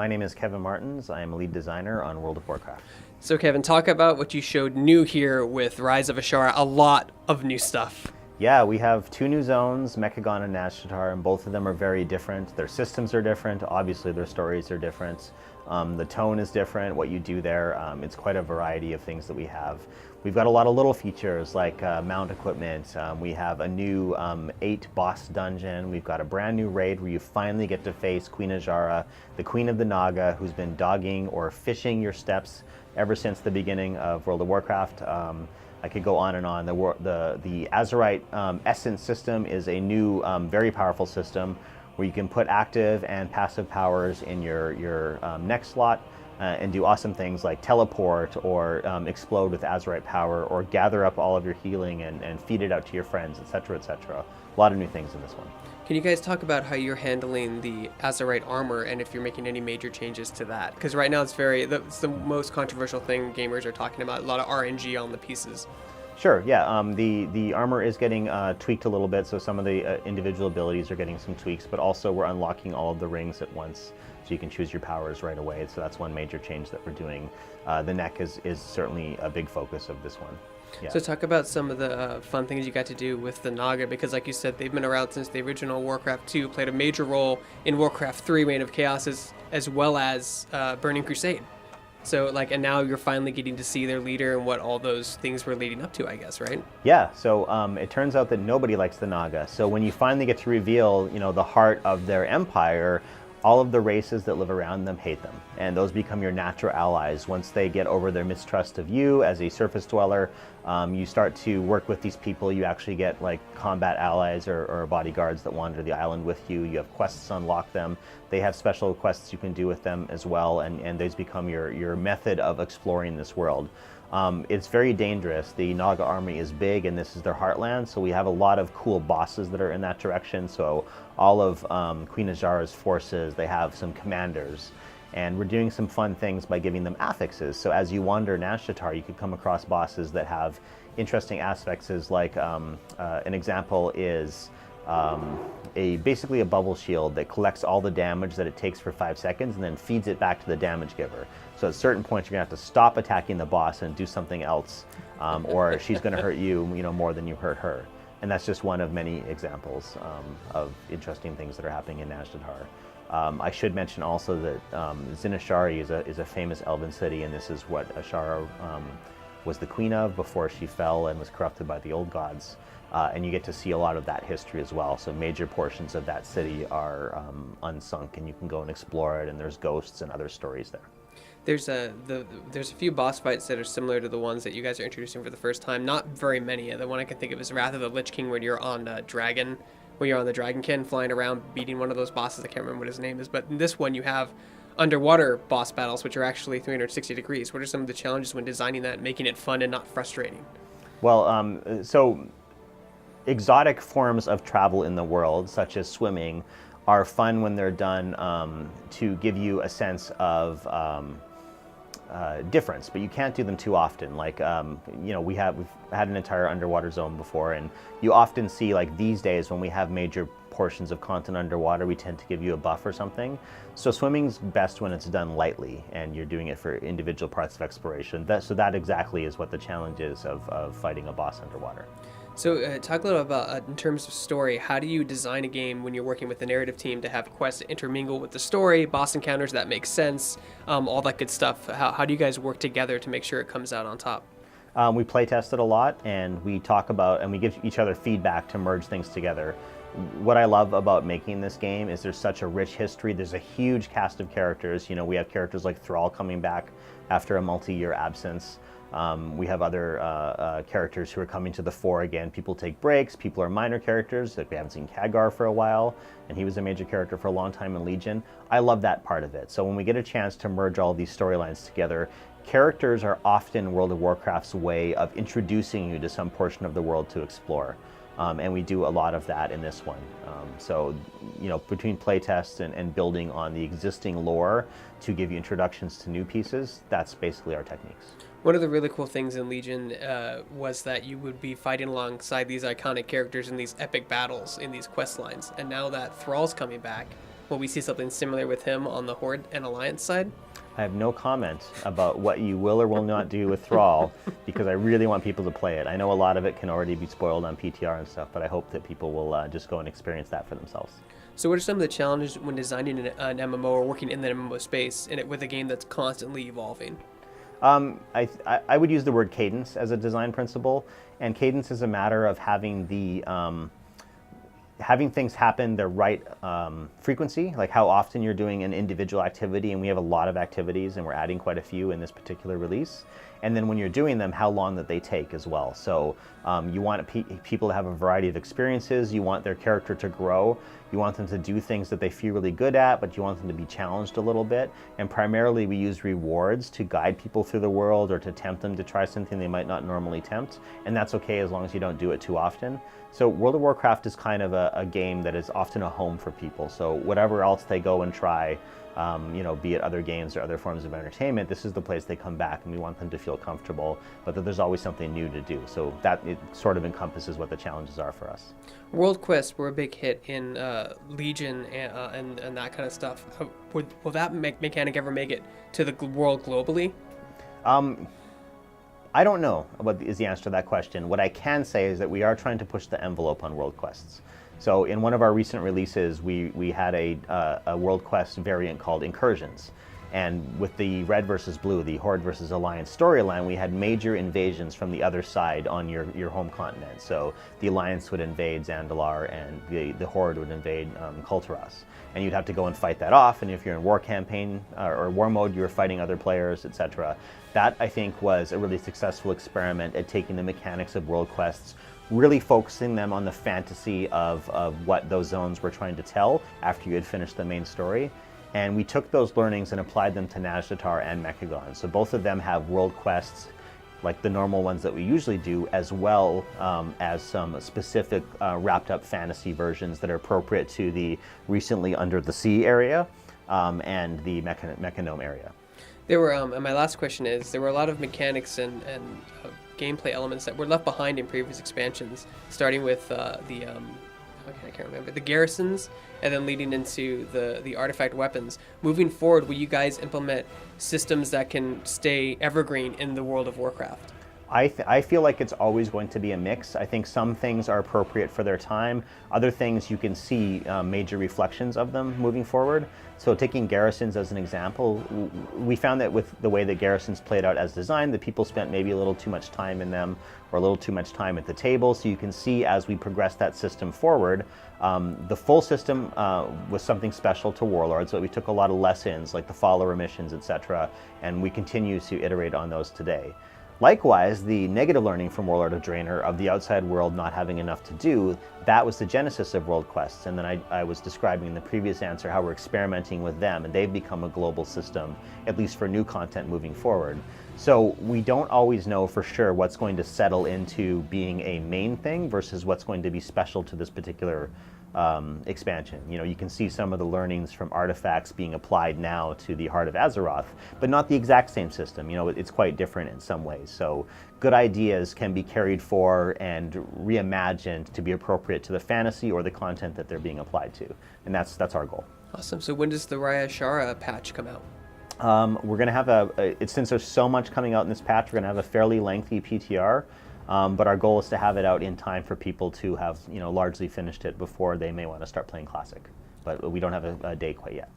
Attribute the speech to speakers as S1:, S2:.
S1: My name is Kevin Martins. I am a lead designer on World of Warcraft.
S2: So Kevin, talk about what you showed new here with Rise of Shara. A lot of new stuff.
S1: Yeah, we have 2 new zones, Mechagon and Nazjatar, and both of them are very different. Their systems are different. Obviously, their stories are different. The tone is different, what you do there. It's quite a variety of things that we have. We've got a lot of little features like mount equipment. We have a new 8 boss dungeon. We've got a brand new raid where you finally get to face Queen Azurite, the Queen of the Naga, who's been dogging or fishing your steps ever since the beginning of World of Warcraft. I could go on and on. The Azurite Essence system is a new, very powerful system where you can put active and passive powers in your next slot and do awesome things like teleport or explode with Azurite power or gather up all of your healing and feed it out to your friends, etc., etc. A lot of new things in this one.
S2: Can you guys talk about how you're handling the Azurite armor and if you're making any major changes to that? Because right now it's the most controversial thing gamers are talking about, a lot of RNG on the pieces.
S1: Sure, yeah. The armor is getting tweaked a little bit, so some of the individual abilities are getting some tweaks, but also we're unlocking all of the rings at once, so you can choose your powers right away. So that's one major change that we're doing. The neck is certainly a big focus of this one. Yeah.
S2: So talk about some of the fun things you got to do with the Naga, because like you said, they've been around since the original Warcraft 2, played a major role in Warcraft 3, Reign of Chaos, as well as Burning Crusade. So and now you're finally getting to see their leader and what all those things were leading up to, I guess, right?
S1: Yeah, so it turns out that nobody likes the Naga. So when you finally get to reveal, the heart of their empire, all of the races that live around them hate them, and those become your natural allies. Once they get over their mistrust of you as a surface dweller, you start to work with these people. You actually get combat allies or bodyguards that wander the island with you. You have quests to unlock them. They have special quests you can do with them as well, and those become your method of exploring this world. It's very dangerous. The Naga army is big, and this is their heartland, so we have a lot of cool bosses that are in that direction. So all of Queen Azura's forces, they have some commanders, and we're doing some fun things by giving them affixes. So as you wander Nazjatar, you could come across bosses that have interesting aspects. An example is basically a bubble shield that collects all the damage that it takes for 5 seconds and then feeds it back to the damage giver. So at certain points, you're gonna have to stop attacking the boss and do something else, or she's gonna hurt you, more than you hurt her. And that's just one of many examples of interesting things that are happening in Nazjatar. I should mention also that Zinashari is a famous elven city, and this is what Shara was the queen of before she fell and was corrupted by the old gods. And you get to see a lot of that history as well. So major portions of that city are unsunk, and you can go and explore it, and there's ghosts and other stories there.
S2: There's a few boss fights that are similar to the ones that you guys are introducing for the first time. Not very many. The one I can think of is Wrath of the Lich King, where you're on the Dragonkin, flying around, beating one of those bosses. I can't remember what his name is, but in this one you have underwater boss battles, which are actually 360 degrees. What are some of the challenges when designing that and making it fun and not frustrating?
S1: Well, so exotic forms of travel in the world, such as swimming, are fun when they're done to give you a sense of difference, but you can't do them too often. We've had an entire underwater zone before, and you often see, these days when we have major portions of content underwater, we tend to give you a buff or something. So swimming's best when it's done lightly and you're doing it for individual parts of exploration. So that exactly is what the challenge is of fighting a boss underwater.
S2: So talk a little about, in terms of story, how do you design a game when you're working with the narrative team to have quests intermingle with the story, boss encounters that make sense, all that good stuff? How do you guys work together to make sure it comes out on top?
S1: We play test it a lot, and we talk about, and we give each other feedback to merge things together. What I love about making this game is there's such a rich history. There's a huge cast of characters. We have characters like Thrall coming back after a multi-year absence. We have other characters who are coming to the fore again. People take breaks, people are minor characters. We haven't seen Khadgar for a while, and he was a major character for a long time in Legion. I love that part of it. So when we get a chance to merge all these storylines together, characters are often World of Warcraft's way of introducing you to some portion of the world to explore. And we do a lot of that in this one. Between playtests and building on the existing lore to give you introductions to new pieces, that's basically our techniques.
S2: One of the really cool things in Legion was that you would be fighting alongside these iconic characters in these epic battles in these quest lines. And now that Thrall's coming back, will we see something similar with him on the Horde and Alliance side?
S1: I have no comment about what you will or will not do with Thrall because I really want people to play it. I know a lot of it can already be spoiled on PTR and stuff, but I hope that people will just go and experience that for themselves.
S2: So what are some of the challenges when designing an MMO or working in the MMO space with a game that's constantly evolving?
S1: I would use the word cadence as a design principle, and cadence is a matter of having the having things happen the right frequency, like how often you're doing an individual activity, and we have a lot of activities and we're adding quite a few in this particular release. And then when you're doing them, how long that they take as well. So you want people to have a variety of experiences, you want their character to grow, you want them to do things that they feel really good at, but you want them to be challenged a little bit. And primarily we use rewards to guide people through the world or to tempt them to try something they might not normally tempt. And that's okay as long as you don't do it too often. So World of Warcraft is kind of a game that is often a home for people. So whatever else they go and try, be it other games or other forms of entertainment, this is the place they come back, and we want them to feel comfortable, but that there's always something new to do. So that it sort of encompasses what the challenges are for us.
S2: World quests were a big hit in Legion and that kind of stuff. Will that mechanic ever make it to the world globally?
S1: I don't know is the answer to that question. What I can say is that we are trying to push the envelope on world quests. So in one of our recent releases, we had a world quest variant called Incursions. And with the Red versus Blue, the Horde versus Alliance storyline, we had major invasions from the other side on your home continent. So the Alliance would invade Zandalar, and the Horde would invade Kulturas. And you'd have to go and fight that off, and if you're in war campaign or war mode, you're fighting other players, etc. That, I think, was a really successful experiment at taking the mechanics of world quests, really focusing them on the fantasy of what those zones were trying to tell after you had finished the main story. And we took those learnings and applied them to Nazjatar and Mechagon. So both of them have world quests, like the normal ones that we usually do, as well as some specific wrapped up fantasy versions that are appropriate to the recently Under the Sea area and the Mechanome area.
S2: There were, and my last question is, there were a lot of mechanics and gameplay elements that were left behind in previous expansions, starting with I can't remember, the garrisons, and then leading into the artifact weapons. Moving forward, will you guys implement systems that can stay evergreen in the world of Warcraft?
S1: I feel like it's always going to be a mix. I think some things are appropriate for their time. Other things you can see major reflections of them moving forward. So taking garrisons as an example, we found that with the way that garrisons played out as designed, that people spent maybe a little too much time in them or a little too much time at the table. So you can see as we progress that system forward, the full system was something special to Warlords, but we took a lot of lessons like the follower missions, etc., and we continue to iterate on those today. Likewise, the negative learning from Warlord of Draenor of the outside world not having enough to do, that was the genesis of world quests. And then I was describing in the previous answer how we're experimenting with them, and they've become a global system, at least for new content moving forward. So we don't always know for sure what's going to settle into being a main thing versus what's going to be special to this particular expansion. You can see some of the learnings from artifacts being applied now to the Heart of Azeroth, but not the exact same system. It's quite different in some ways. So good ideas can be carried forward and reimagined to be appropriate to the fantasy or the content that they're being applied to, and that's our goal.
S2: Awesome. So when does the Riah Shara patch come out?
S1: We're going to have since there's so much coming out in this patch, we're going to have a fairly lengthy PTR. But our goal is to have it out in time for people to have largely finished it before they may want to start playing Classic. But we don't have a date quite yet.